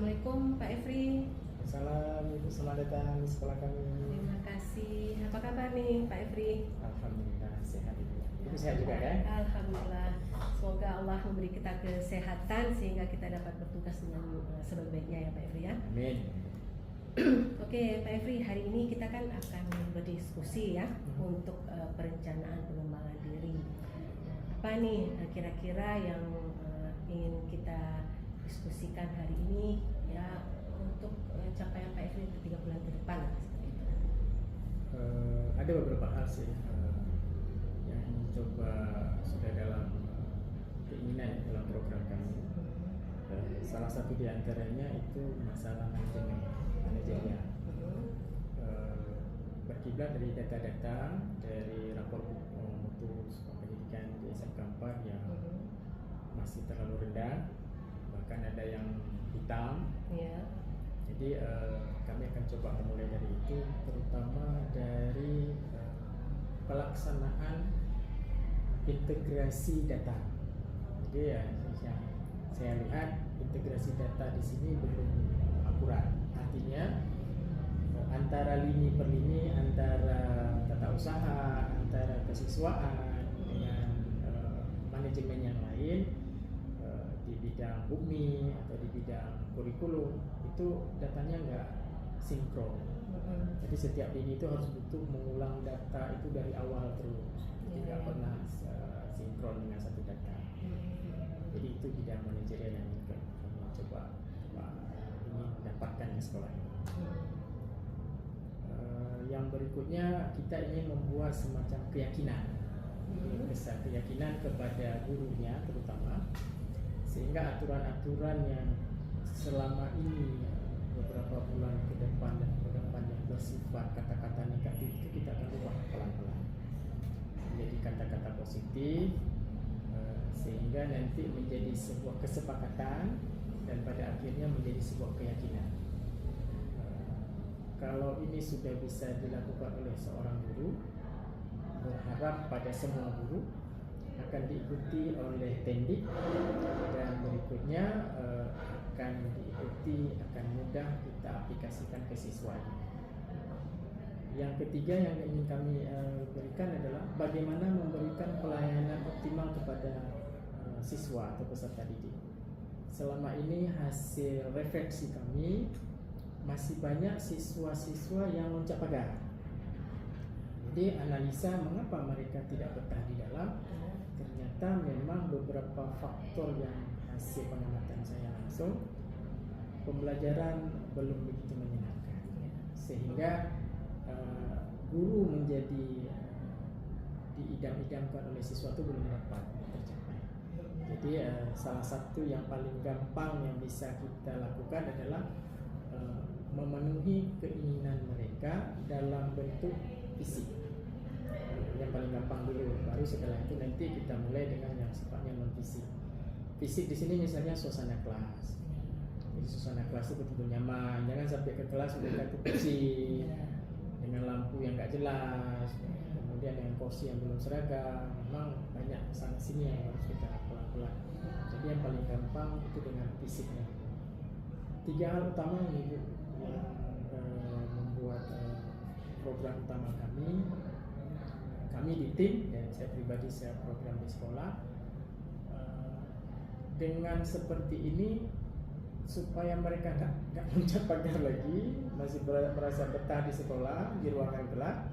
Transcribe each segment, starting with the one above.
Assalamualaikum Pak Efri. Salam Ibu, selamat datang di sekolah kami. Terima kasih. Apa kabar nih Pak Efri? Alhamdulillah sehat Ibu. Ibu sehat juga kan? Alhamdulillah. Semoga Allah memberi kita kesehatan sehingga kita dapat bertugas dengan sebaik-baiknya ya Pak Efri ya. Amin. Oke Pak Efri, hari ini kita kan akan berdiskusi ya untuk perencanaan pengembangan diri. Apa nih kira-kira yang ingin kita diskusikan hari ini ya untuk capaian Pak Efri untuk 3 bulan ke depan seperti itu. Ada beberapa hal sih yang coba sudah dalam keinginan dalam program kami. Salah satu di antaranya itu masalah manajerial. Berkiblat dari data-data dari rapor mutu pendidikan di SMK 4 yang masih terlalu rendah, bahkan ada yang hitam. Ya. Jadi kami akan coba memulai dari itu, terutama dari pelaksanaan integrasi data. Jadi yang saya lihat integrasi data di sini belum akurat. Artinya antara lini per lini, antara tata usaha, antara kesiswaan dengan manajemen yang lain di bidang bumi atau di bidang kurikulum itu datanya nggak sinkron. Jadi setiap lini itu harus butuh mengulang data itu dari awal terus, tidak pernah sinkron dengan satu data. Jadi itu bidang manajerial yang ingin kami coba ingin dapatkan di sekolah ini. Yang berikutnya kita ingin membuat semacam keyakinan, keyakinan kepada gurunya terutama, sehingga aturan-aturan yang selama ini beberapa bulan ke depan yang bersifat kata-kata negatif itu kita akan ubah pelan-pelan menjadi kata-kata positif, sehingga nanti menjadi sebuah kesepakatan dan pada akhirnya menjadi sebuah keyakinan. Kalau ini sudah bisa dilakukan oleh seorang guru, berharap pada semua guru akan diikuti oleh tendik, dan berikutnya akan diikuti, akan mudah kita aplikasikan ke siswanya. Yang ketiga yang ingin kami berikan adalah bagaimana memberikan pelayanan optimal kepada siswa atau peserta didik. Selama ini hasil refleksi kami masih banyak siswa-siswa yang loncat pagar. Jadi analisa mengapa mereka tidak betah di dalam, ternyata memang beberapa faktor yang hasil pengamatan saya langsung, pembelajaran belum begitu menyenangkan, sehingga guru menjadi diidam-idamkan oleh siswa itu belum dapat tercapai. Jadi salah satu yang paling gampang yang bisa kita lakukan adalah memenuhi keinginan mereka dalam bentuk fisik. Yang paling gampang dulu, baru setelah itu nanti kita mulai dengan yang sifatnya non fisik. Fisik di sini misalnya suasana kelas. Jadi suasana kelas itu betul-betul nyaman. Jangan sampai ke kelas mereka itu pusing dengan lampu yang nggak jelas, kemudian dengan kursi yang belum seragam. Memang banyak sana sini yang harus kita pelan-pelan. Jadi yang paling gampang itu dengan fisiknya. 3 hal utama yang membuat program utama kami di tim, dan saya pribadi saya program di sekolah dengan seperti ini supaya mereka nggak loncat pagar lagi, masih merasa betah di sekolah, di ruangan gelap.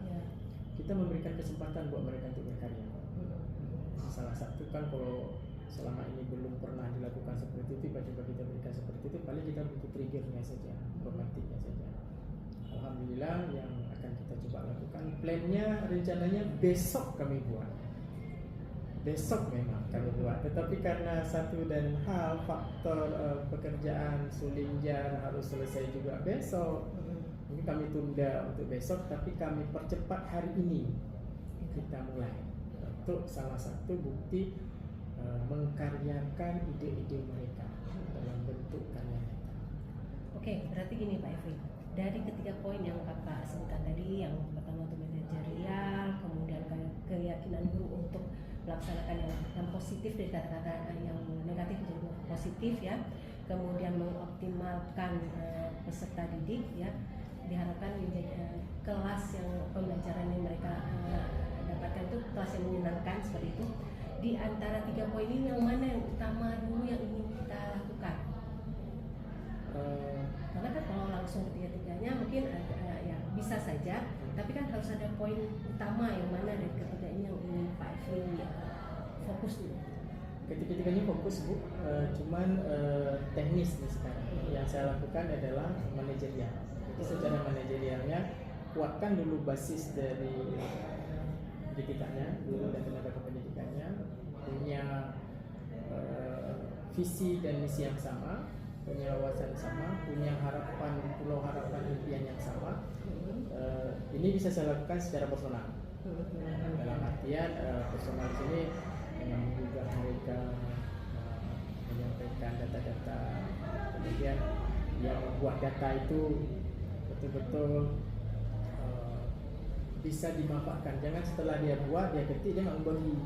Kita memberikan kesempatan buat mereka untuk berkarya. Salah satu kan kalau selama ini belum pernah dilakukan seperti itu, tiba-tiba kita berikan seperti itu, paling kita butuh triggernya saja, romantiknya saja. Alhamdulillah yang akan kita coba lakukan, plannya, rencananya besok kami buat. Besok memang kami buat, tetapi karena satu dan hal faktor pekerjaan Sulinjar harus selesai juga besok, ini kami tunda untuk besok, tapi kami percepat hari ini kita mulai untuk salah satu bukti mengkaryakan ide-ide mereka dalam bentuk karya nyata. Oke, berarti gini Pak Efri, dari ketiga poin yang Bapak sebutkan tadi, yang pertama untuk manajerial, kemudian keyakinan guru untuk melaksanakan yang positif dari kata-kata yang negatif menjadi positif ya. kemudian mengoptimalkan peserta didik ya, diharapkan menjadi kelas yang pembelajaran yang mereka dapatkan itu kelas yang menyenangkan seperti itu. Di antara 3 poin ini yang mana yang utama dulu yang ingin kita lakukan? Karena kan kalau langsung ketiga-tiganya mungkin ya bisa saja, tapi kan harus ada poin utama yang mana dari ketiga ini yang ingin Pak Efri fokus dulu. Ketiga-tiganya fokus Bu, cuman teknis nih sekarang. Yang saya lakukan adalah manajerial. Jadi secara manajerialnya kuatkan dulu basis dari pendidikannya, guru dan tenaga kependidikannya punya visi dan misi yang sama, punya wawasan sama, punya harapan, pulau harapan impian yang sama. Ini bisa saya lakukan secara personal. Dalam artian personal sini dengan juga mereka menyampaikan data-data, kemudian yang membuat data itu betul-betul bisa dimanfaatkan. Jangan setelah dia buat, dia ketik, dia nggak membagi.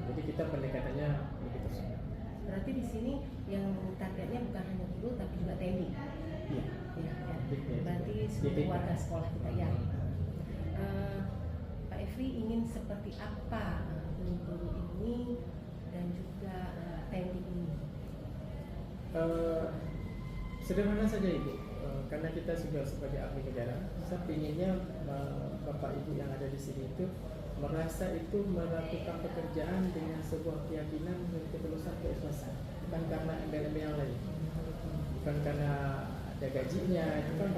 Jadi kita pendekatannya lebih personal. Berarti di sini yang targetnya bukan hanya guru tapi juga TNI. Iya. Ya. Berarti seluruh warga sekolah kita ya. Pak Efri ingin seperti apa guru-guru ini dan juga TNI ini? Sederhana saja Ibu, karena kita juga sebagai abdi negara, saya inginnya Bapak Ibu yang ada di sini itu merasa itu melakukan pekerjaan dengan sebuah keyakinan dan ketulusan keikhlasan, bukan karena embel-embel yang lain, bukan karena ada gajinya, itu kan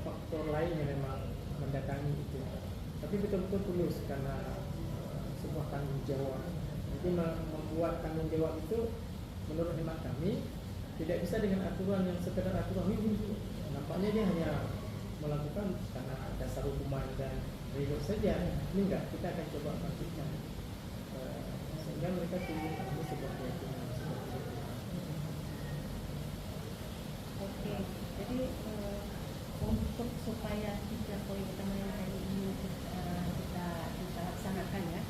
faktor lain yang memang mendatangi itu, tapi betul-betul tulus karena sebuah tanggung jawab. Jadi membuat tanggung jawab itu menurut hemat kami tidak bisa dengan aturan yang sekedar aturan ini. Nampaknya dia hanya melakukan karena dasar hukuman dan ribut saja. Ini enggak, kita akan coba bangkitkan sehingga mereka tumbuh ini sebuah keyakinan seperti itu. Oke, jadi untuk supaya 3 poin utama yang tadi ini kita laksanakan ya,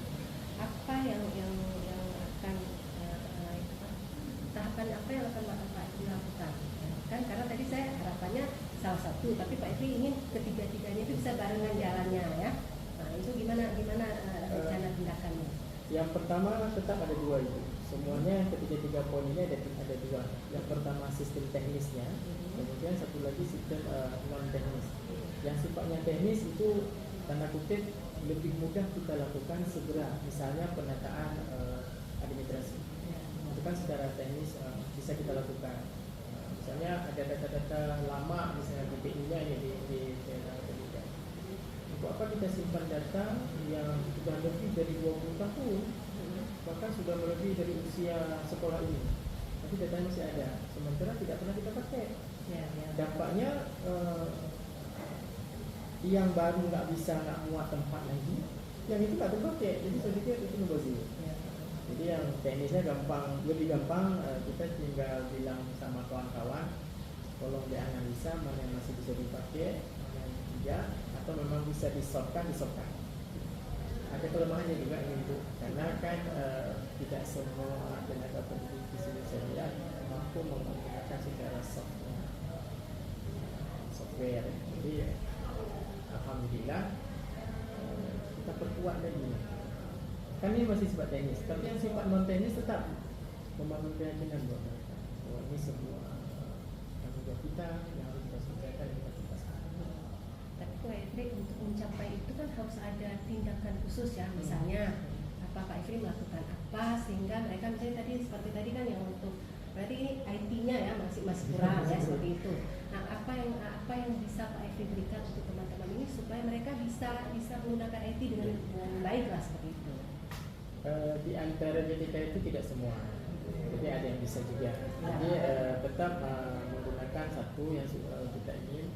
apa yang akan tahapan apa yang akan Pak Efri lakukan? Kan karena tadi saya harapannya salah satu, tapi Pak Efri ingin ketiga-tiganya itu bisa barengan jalannya ya. Nah itu gimana rencana tindakannya? Yang pertama tetap ada 2 itu. Semuanya ketiga-tiga poin ini ada 2. Yang pertama sistem teknisnya, kemudian satu lagi sistem non teknis. Yang sifatnya teknis itu tanda kutip lebih mudah kita lakukan segera, misalnya penataan administrasi. Itu kan secara teknis bisa kita lakukan. Misalnya ada data-data lama, misalnya BPI-nya ini di pendidikan. Untuk apa kita simpan data yang sudah lebih dari 20 tahun, bahkan sudah melebihi dari usia sekolah ini, tapi datanya masih ada, sementara tidak pernah kita pakai. Dampaknya yang baru nggak muat tempat lagi, yang itu nggak terpakai. Jadi saya pikir itu mubazir. Jadi yang teknisnya lebih gampang, kita tinggal bilang sama kawan-kawan, tolong dianalisa mana yang masih bisa dipakai, mana yang tidak, atau memang bisa disopkan. Ada kelemahannya juga ini Bu, karena kan tidak semua tenaga pendidik di sini saya lihat mampu menggunakan secara software. Jadi alhamdulillah kita perkuat lagi. Kan ini masih sifat teknis, tapi yang sifat non teknis tetap membangun keyakinan buat mereka bahwa ini sebuah tanggung jawab kita yang harus kita selesaikan dan kita tuntaskan. Tapi Pak Efri untuk mencapai itu kan harus ada tindakan khusus ya, misalnya apa Pak Efri melakukan apa sehingga mereka misalnya tadi seperti tadi kan yang untuk berarti ini IT-nya ya masih kurang ya seperti itu. Nah apa yang bisa Pak Efri berikan untuk teman-teman ini supaya mereka bisa menggunakan IT dengan baik lah seperti itu. Di antara JTK itu tidak semua, jadi ada yang bisa juga. Jadi tetap menggunakan satu yang kita ingin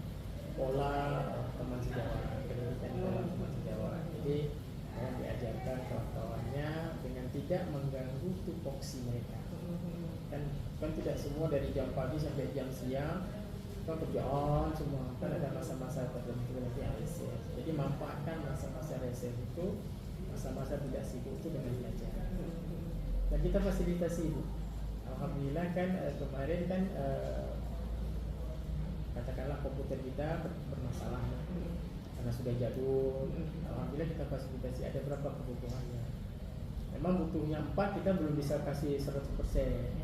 pola teman sejawat, pendidikan teman sejawat. Jadi diajarkan kawan-kawannya dengan tidak mengganggu tupoksi mereka. Kan tidak semua dari jam pagi sampai jam siang kan kerjaan semua, kan ada masa-masa tertentu nanti yang reses. Jadi manfaatkan masa-masa reses itu, masa-masa tidak sibuk itu dengan belajar. Dan kita fasilitasi Bu. Alhamdulillah kan kemarin kan katakanlah komputer kita bermasalah karena sudah jadul. Alhamdulillah kita fasilitasi ada berapa kebutuhannya. Memang butuhnya 4 kita belum bisa kasih 100%.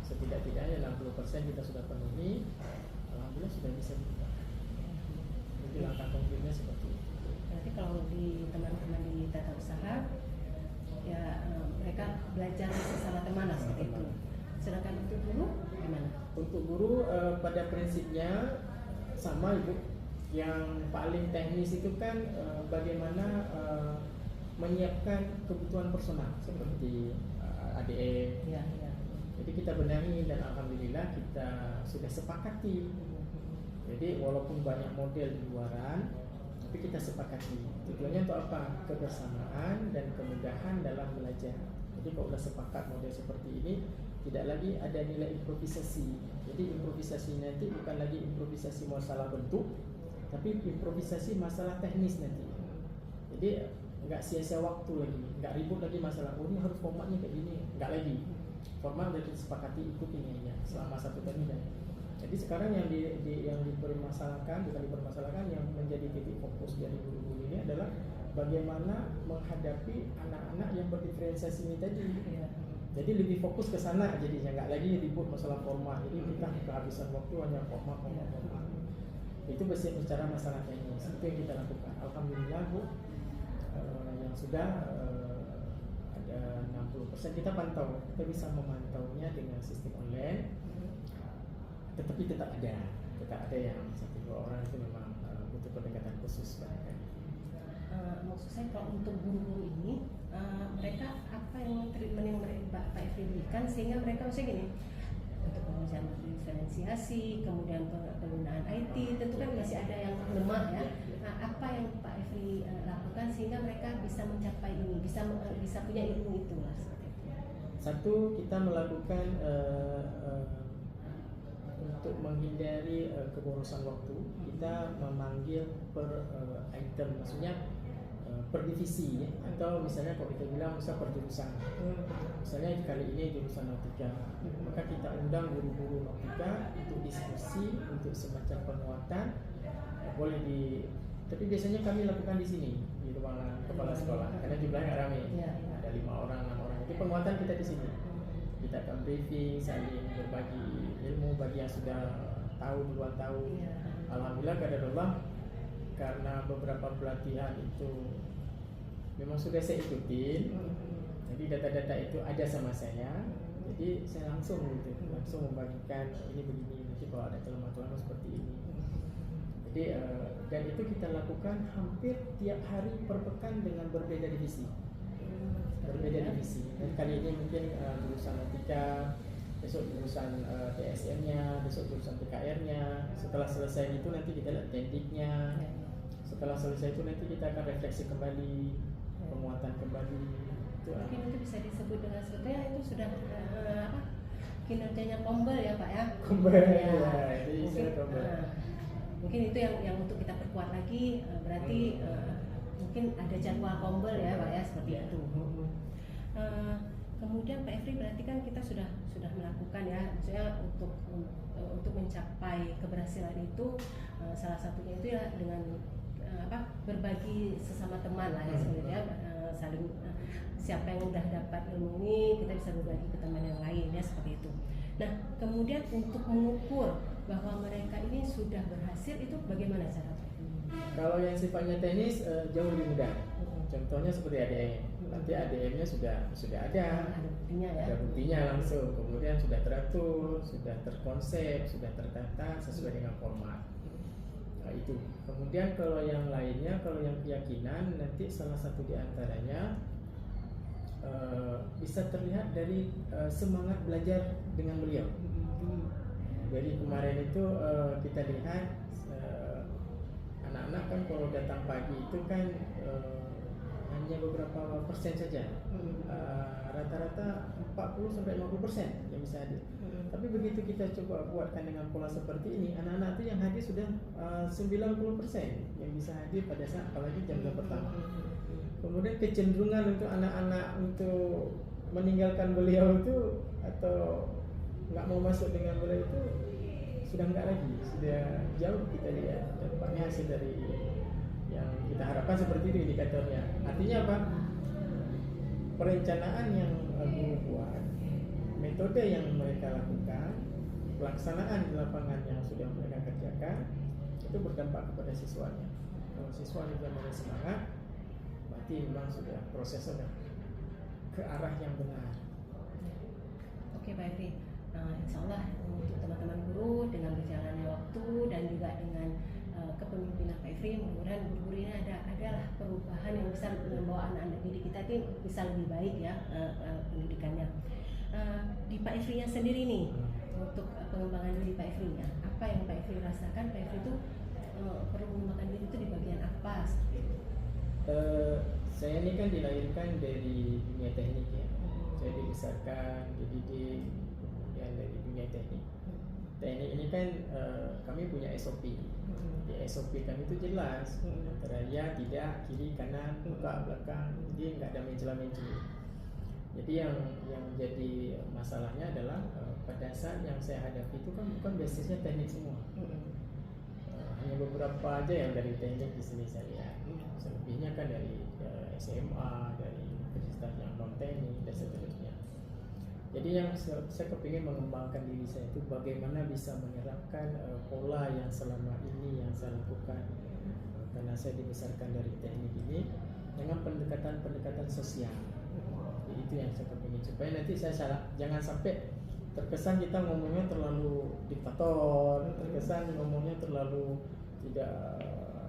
Setidak-tidaknya 60% kita sudah penuhi. Alhamdulillah sudah bisa buka. Jadi langkah konkretnya seperti itu. Berarti kalau di teman-teman di tata usaha ya mereka belajar sesama teman lah seperti itu. Sedangkan untuk guru gimana? Untuk guru pada prinsipnya sama Ibu. Yang paling teknis itu kan bagaimana menyiapkan kebutuhan personal seperti ADM. Ya. Jadi kita benahi dan alhamdulillah kita sudah sepakati. Jadi walaupun banyak model di luaran, tapi kita sepakati. Tujuannya untuk apa? Kebersamaan dan kemudahan dalam belajar. Jadi kalau sudah sepakat model seperti ini, tidak lagi ada nilai improvisasi. Jadi improvisasi nanti bukan lagi improvisasi masalah bentuk, tapi improvisasi masalah teknis nanti. Jadi nggak sia-sia waktu lagi, nggak ribut lagi masalah ini harus formatnya kayak gini, nggak lagi. Format sudah disepakati ikut ini aja selama 1 tahun. Jadi sekarang yang dipermasalahkan, bukan dipermasalahkan, yang menjadi titik fokus dari guru-guru ini adalah bagaimana menghadapi anak-anak yang berdiferensiasi ini tadi. Jadi lebih fokus ke sana jadinya, nggak lagi ribut masalah format. Jadi kita kehabisan waktu hanya format. Itu bicara masalah teknis. Itu yang kita lakukan. Alhamdulillah Bu, yang sudah ada 60% kita pantau. Kita bisa memantaunya dengan sistem online. Tetapi tetap ada yang 1-2 orang itu memang butuh pendekatan khusus mereka. Maksud saya kalau untuk guru-guru ini mereka apa yang treatment yang Pak Efri berikan sehingga mereka maksudnya gini, untuk pengujian diferensiasi, kemudian penggunaan IT, tentu kan masih ada yang lemah ya. Apa yang Pak Efri lakukan sehingga mereka bisa mencapai ini, bisa punya ilmu itu lah seperti itu. Satu, kita melakukan untuk menghindari keborosan waktu, kita memanggil per item, maksudnya per divisi ya. Atau misalnya kalau kita bilang misal per jurusan. Misalnya kali ini jurusan nautika, maka kita undang guru-guru nautika untuk diskusi, untuk semacam penguatan. Boleh tapi biasanya kami lakukan di sini di ruangan kepala sekolah karena jumlahnya ramai. Ada 5 orang, 6 orang. Itu penguatan kita di sini. Kita akan briefing, saling berbagi ilmu bagi yang sudah tahu duluan tahu. Alhamdulillah qadarullah, karena beberapa pelatihan itu memang sudah saya ikutin. Jadi data-data itu ada sama saya. Jadi saya langsung membagikan ini begini, nanti kalau ada kelemahan seperti ini. Jadi dan itu kita lakukan hampir tiap hari per pekan dengan berbeda divisi. Dan kali ini mungkin jurusan nautika, besok jurusan TSM-nya, besok jurusan PKR-nya. Setelah selesai itu nanti kita lihat tendiknya. Setelah selesai itu nanti kita akan refleksi kembali, penguatan kembali. Mungkin itu bisa disebut dengan sebetulnya itu sudah kinerjanya kombel ya Pak ya. Kombel mungkin itu yang untuk kita perkuat lagi, berarti mungkin ada jadwal kombel ya Pak ya seperti itu. Kemudian Pak Efri berarti kan kita sudah melakukan ya, maksudnya untuk mencapai keberhasilan itu salah satunya itu ya dengan berbagi sesama teman lah ya sebenarnya, saling siapa yang udah dapat ilmu ini kita bisa berbagi ke teman yang lain ya seperti itu. Nah kemudian untuk mengukur bahwa mereka ini sudah berhasil itu bagaimana cara Pak? Kalau yang sifatnya teknis jauh lebih mudah. Contohnya seperti ADM. Nanti ADM-nya sudah ada buktinya ya. Ada buktinya langsung. Kemudian sudah teratur, sudah terkonsep, sudah tertata sesuai dengan format. Nah, itu. Kemudian kalau yang lainnya, kalau yang keyakinan nanti salah satu di antaranya bisa terlihat dari semangat belajar dengan beliau. Jadi kemarin itu kita lihat anak-anak kan kalau datang pagi itu kan hanya beberapa persen saja, rata-rata 40-50% yang bisa hadir. Tapi begitu kita coba buatkan dengan pola seperti ini, anak-anak itu yang hadir sudah 90% yang bisa hadir pada saat apalagi jam 2 pertama. Kemudian kecenderungan untuk anak-anak untuk meninggalkan beliau itu atau nggak mau masuk dengan beliau itu sudah nggak lagi, sudah jauh kita lihat dampaknya hasil dari yang kita harapkan seperti itu indikatornya. Artinya apa? Perencanaan yang guru buat, metode yang mereka lakukan, pelaksanaan di lapangan yang sudah mereka kerjakan itu berdampak kepada siswanya. Kalau siswa juga mulai semangat, berarti memang sudah prosesnya ke arah yang benar. Oke Pak Efri, insya Allah untuk teman-teman guru dengan berjalannya waktu dan juga dengan kepemimpinan Pak Efri, mudah-mudahan guru-guru ini adalah perubahan yang bisa membawa anak-anak didik kita ini bisa lebih baik ya pendidikannya. Di Pak Efri-nya sendiri nih, untuk pengembangan diri Pak Efri, ya, apa yang Pak Efri rasakan? Pak Efri itu perlu mengembangkan diri itu di bagian apa? Saya ini kan dilahirkan dari dunia teknik ya. Saya dibesarkan, dididik kemudian dari dunia teknik. Teknik ini kan kami punya SOP. Di SOP kami itu jelas antara ya, tidak, kiri, kanan, buka, belakang. Jadi nggak ada mencela-mencela. Jadi yang jadi masalahnya adalah pada saat yang saya hadapi itu kan bukan basisnya teknik semua. Hanya beberapa aja yang dari teknik di sini saya lihat. Selebihnya kan dari SMA, dari universitas yang non teknik dan seterusnya. Jadi yang saya kepingin mengembangkan diri saya itu bagaimana bisa menerapkan pola yang selama ini yang saya lakukan, karena saya dibesarkan dari teknik ini dengan pendekatan sosial. Jadi itu yang saya kepingin supaya nanti saya jangan sampai terkesan kita ngomongnya terlalu diktator, terkesan ngomongnya terlalu tidak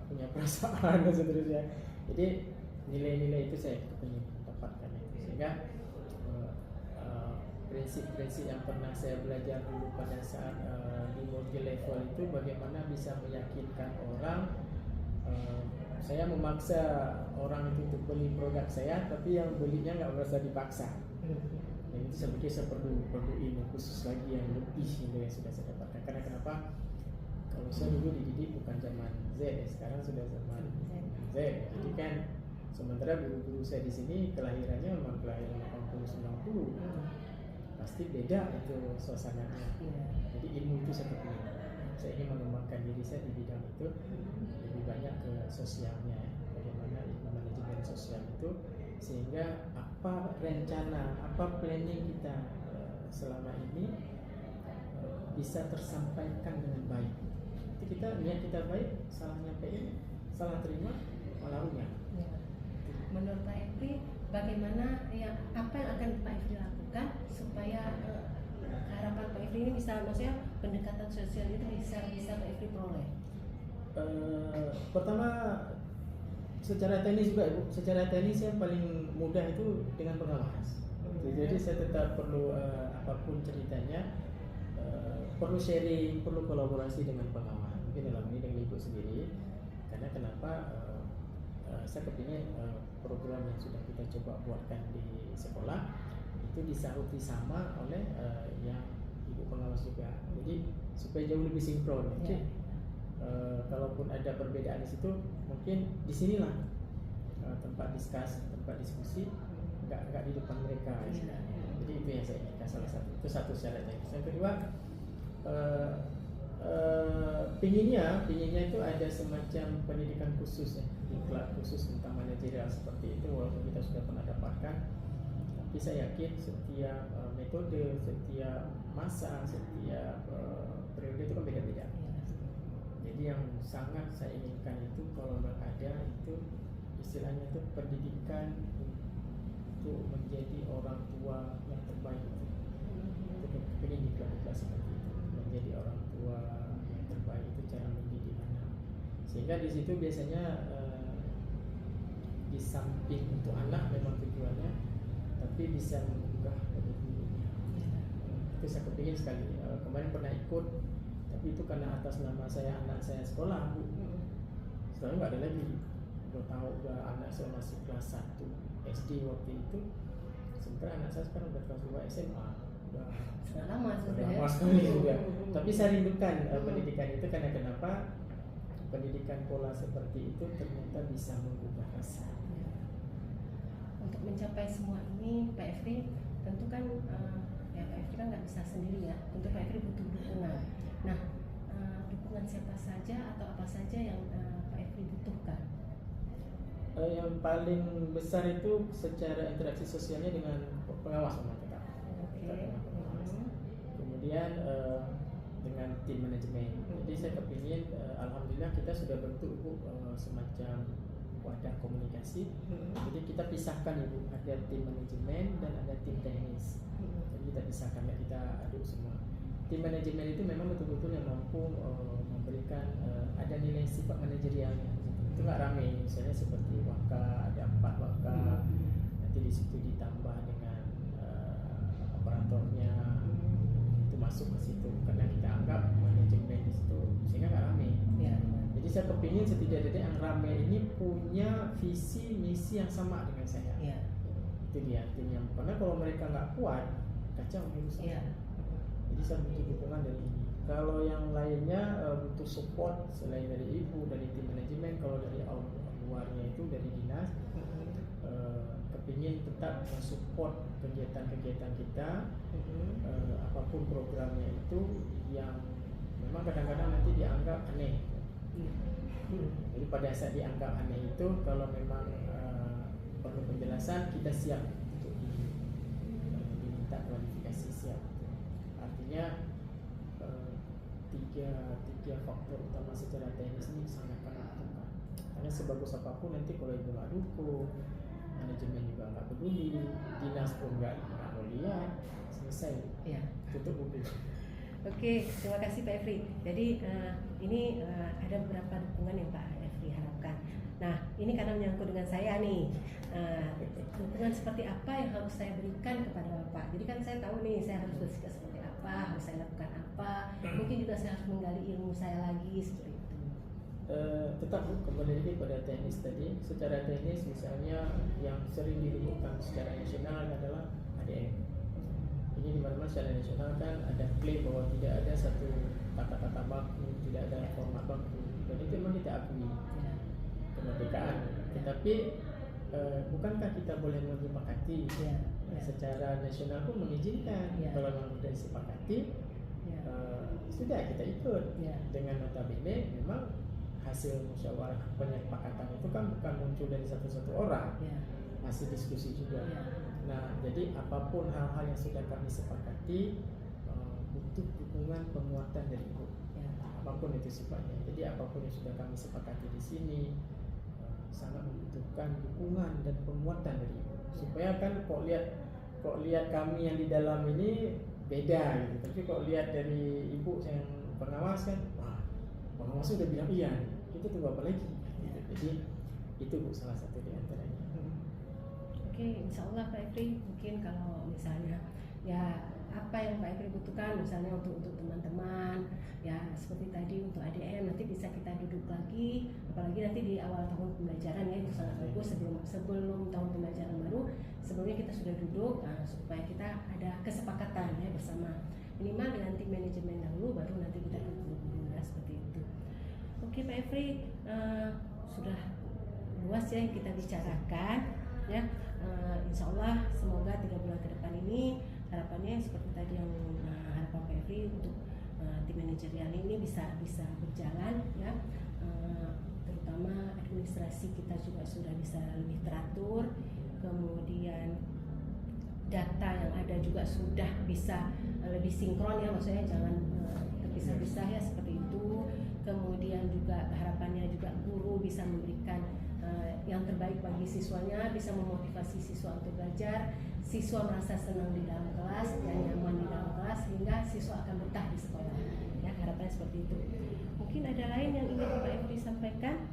punya perasaan dan seterusnya. Jadi nilai-nilai itu saya kepingin dapatkan itu, sehingga prinsip-prinsip yang pernah saya belajar dulu pada saat di multi level itu bagaimana bisa meyakinkan orang. Saya memaksa orang itu untuk beli produk saya, tapi yang belinya nggak merasa dipaksa. Dan itu saya pikir saya perlu ilmu khusus lagi yang lebih yang sudah saya dapatkan. Karena kenapa? Kalau saya dulu dididik bukan zaman Z, sekarang sudah zaman Z. Jadi kan sementara guru-guru saya di sini kelahirannya memang kelahiran 80-90, pasti beda itu suasananya. Jadi ilmu itu saya kepingin. Saya ingin mengembangkan diri saya di bidang itu, lebih banyak ke sosialnya, bagaimana ilmu manajemen sosial itu, sehingga apa rencana, apa planning kita selama ini bisa tersampaikan dengan baik. Jadi kita niat kita baik, salah nyampein, salah terima, malah runyam. Menurut Pak Efri, bagaimana apa yang akan Pak Efri lakukan supaya harapan Pak Efri ini bisa, maksudnya pendekatan sosial itu bisa Pak Efri peroleh? Pertama secara teknis juga Ibu, secara teknis yang paling mudah itu dengan pengawas. Jadi saya tetap perlu apapun ceritanya perlu sharing, perlu kolaborasi dengan pengawas. Mungkin dalam ini dengan Ibu sendiri. Karena kenapa saya kepingin program yang sudah kita coba buatkan di sekolah itu disahuti sama oleh yang Ibu pengawas juga. Jadi supaya jauh lebih sinkron. Jadi kalaupun ada perbedaan di situ, mungkin di sinilah tempat diskusi, nggak di depan mereka. Jadi itu yang saya inginkan, salah satu itu satu syaratnya. Yang kedua, pinginnya itu ada semacam pendidikan khusus ya, diklat khusus tentang manajerial seperti itu, walaupun kita sudah pernah dapatkan. Tapi saya yakin setiap metode, setiap masa, setiap periode itu kan beda-beda. Jadi yang sangat saya inginkan itu kalau ada itu istilahnya itu pendidikan untuk menjadi orang tua yang terbaik itu pengen diklat seperti itu, menjadi orang tua yang terbaik itu cara mendidik anak, sehingga di situ biasanya di samping untuk anak memang tujuannya, tapi bisa menggugah pada dirinya. Itu saya kepingin sekali. Kemarin pernah ikut, tapi itu karena atas nama saya, anak saya sekolah Bu. Setelah nggak ada lagi. Udah tahu anak saya masih kelas 1 SD waktu itu, sementara anak saya sekarang udah kelas 2 SMA. Udah lama sekali juga. Tapi saya rindukan pendidikan itu karena kenapa? Pendidikan pola seperti itu ternyata bisa menggugah rasa. Untuk mencapai semua ini, Pak Efri, tentu kan ya Pak Efri kan nggak bisa sendiri ya, tentu Pak Efri butuh dukungan. Nah, dukungan siapa saja atau apa saja yang Pak Efri butuhkan? Yang paling besar itu secara interaksi sosialnya dengan pengawas rumah tetap. Oke. Kemudian dengan tim manajemen. Jadi saya kepingin, alhamdulillah kita sudah bentuk Bu semacam wadah komunikasi. Jadi kita pisahkan Ibu, ada tim manajemen dan ada tim teknis. Jadi kita pisahkan, kita aduk semua. Tim manajemen itu memang betul-betul yang mampu memberikan ada nilai sifat manajerialnya. Itu nggak ramai, misalnya seperti waka, ada 4 waka, nanti di situ ditambah dengan operatornya, itu masuk ke situ karena kita anggap manajemen di situ sehingga nggak ramai. Ya. Jadi saya kepingin setidaknya yang ramai ini punya visi misi yang sama dengan saya. Ya. Itu dia artinya, karena kalau mereka nggak kuat kacau urusan. Ya. Jadi saya butuh dukungan dari ini. Kalau yang lainnya butuh support selain dari ibu, dari tim manajemen. Kalau dari luarnya itu dari dinas, kepingin tetap mensupport kegiatan-kegiatan kita, apapun programnya itu yang memang kadang-kadang nanti dianggap aneh. Jadi pada saat dianggap aneh itu, kalau memang perlu penjelasan, kita siap untuk diminta klarifikasi, siap. Artinya tiga faktor utama secara teknis ini sangat menentukan. Karena sebagus apapun nanti kalau ibu nggak dukung, manajemen juga nggak peduli, dinas pun nggak mau lihat, selesai. Ya. Tutup buku. Oke, terima kasih Pak Efri. Jadi ini ada beberapa dukungan yang Pak Efri harapkan. Nah, ini karena menyangkut dengan saya nih. Dukungan seperti apa yang harus saya berikan kepada Bapak? Jadi kan saya tahu nih, saya harus bersikap seperti apa, harus saya lakukan apa. Mungkin juga saya harus menggali ilmu saya lagi seperti itu. Tetap Bu, kembali lagi pada teknis tadi. Secara teknis misalnya yang sering diributkan secara nasional adalah ADM. Ini di mana secara nasional kan ada klaim bahwa tidak ada satu kata-kata baku, tidak ada format baku, dan itu memang kita akui kemerdekaan. Tetapi bukankah kita boleh menyepakati? Secara nasional pun mengizinkan. Kalau memang sudah disepakati, sudah kita ikut. Dengan notabene memang hasil musyawarah penyepakatan itu kan bukan muncul dari satu-satu orang, hasil diskusi juga. Nah, jadi apapun hal-hal yang sudah kami sepakati butuh dukungan penguatan dari ibu. Apapun itu sifatnya. Jadi apapun yang sudah kami sepakati di sini sangat membutuhkan dukungan dan penguatan dari ibu. Supaya kan kok lihat kami yang di dalam ini beda gitu. Tapi kok lihat dari ibu yang pengawas kan, wah, pengawas sudah bilang iya, kita tunggu apa lagi? Gitu. Jadi itu Bu salah satu di antaranya. Oke, insya Allah Pak Efri, mungkin kalau misalnya ya apa yang Pak Efri butuhkan, misalnya untuk teman-teman, ya seperti tadi untuk ADM, nanti bisa kita duduk lagi, apalagi nanti di awal tahun pembelajaran ya, itu sangat bagus sebelum tahun pembelajaran baru, sebelumnya kita sudah duduk supaya kita ada kesepakatan ya bersama, minimal dengan tim manajemen dahulu, baru nanti kita duduk ya, seperti itu. Oke Pak Efri, sudah luas ya yang kita bicarakan ya. Insya Allah semoga 3 bulan ke depan ini harapannya seperti tadi yang harapan Pak Efri untuk tim manajerial ini bisa berjalan ya, terutama administrasi kita juga sudah bisa lebih teratur, kemudian data yang ada juga sudah bisa lebih sinkron ya, maksudnya jangan terpisah-pisah ya seperti itu. Kemudian juga harapannya juga guru bisa memberikan yang terbaik bagi siswanya, bisa memotivasi siswa untuk belajar, siswa merasa senang di dalam kelas dan nyaman di dalam kelas, sehingga siswa akan betah di sekolah. Ya, harapannya seperti itu. Mungkin ada lain yang ingin Pak Efri sampaikan?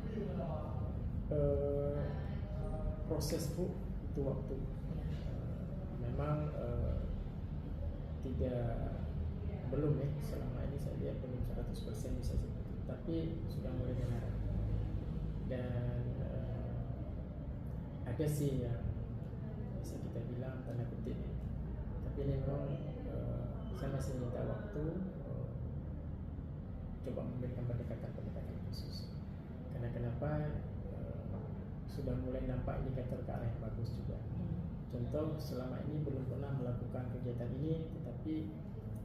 Proses Bu, itu waktu. Memang belum ya, selama ini saya lihat belum 100% bisa seperti itu, tapi sudah mulai mengarah. Dan ada sih yang bisa kita bilang tanda kutip ya. Tapi ini memang saya masih minta waktu coba memberikan pendekatan khusus. Karena kenapa sudah mulai nampak indikator ke arah yang bagus juga. Contoh, selama ini belum pernah melakukan kegiatan ini, tetapi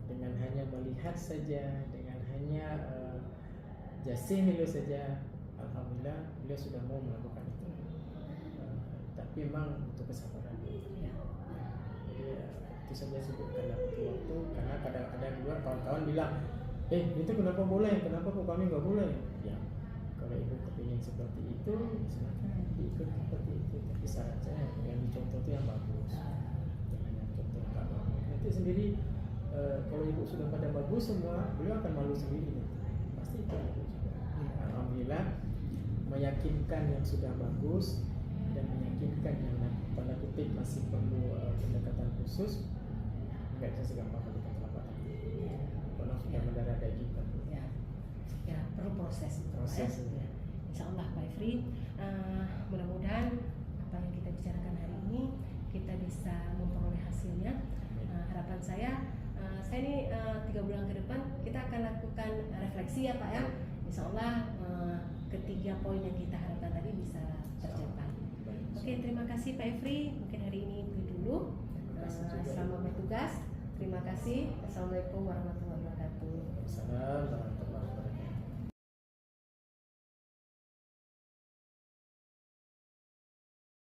dengan hanya melihat saja, dengan hanya jasih beliau saja, alhamdulillah beliau sudah mau melakukan itu. Tapi memang butuh kesabaran. Ya. Jadi itu saja sebutkan waktu-waktu, karena kadang ada juga kawan-kawan bilang, itu kenapa boleh, kenapa kok kami nggak boleh? Ya, kalau ibu kepingin seperti itu, silakan diikut seperti itu. Tapi syarat saya yang dicontoh itu yang bagus, jangan yang contoh yang nggak bagus. Nanti sendiri kalau ibu sudah pada bagus semua, beliau akan malu sendiri nanti. Pasti itu ibu juga. Alhamdulillah meyakinkan yang sudah bagus dan meyakinkan yang tanda kutip masih perlu pendekatan khusus, nggak bisa segampang pendekatan telapak tangan. Kalau sudah mendarah daging kan. Ya, perlu proses. Proses. Ya. Insya Allah Pak Efri, mudah-mudahan apa yang kita bicarakan hari ini kita bisa memperoleh hasilnya. Harapan saya ini 3 bulan ke depan kita akan lakukan refleksi ya Pak ya. Insya Allah ketiga poin yang kita harapkan tadi bisa tercapai. Oke, terima kasih Pak Efri. Mungkin hari ini itu dulu. Selamat bertugas. Terima kasih. Assalamualaikum warahmatullahi wabarakatuh. Salam.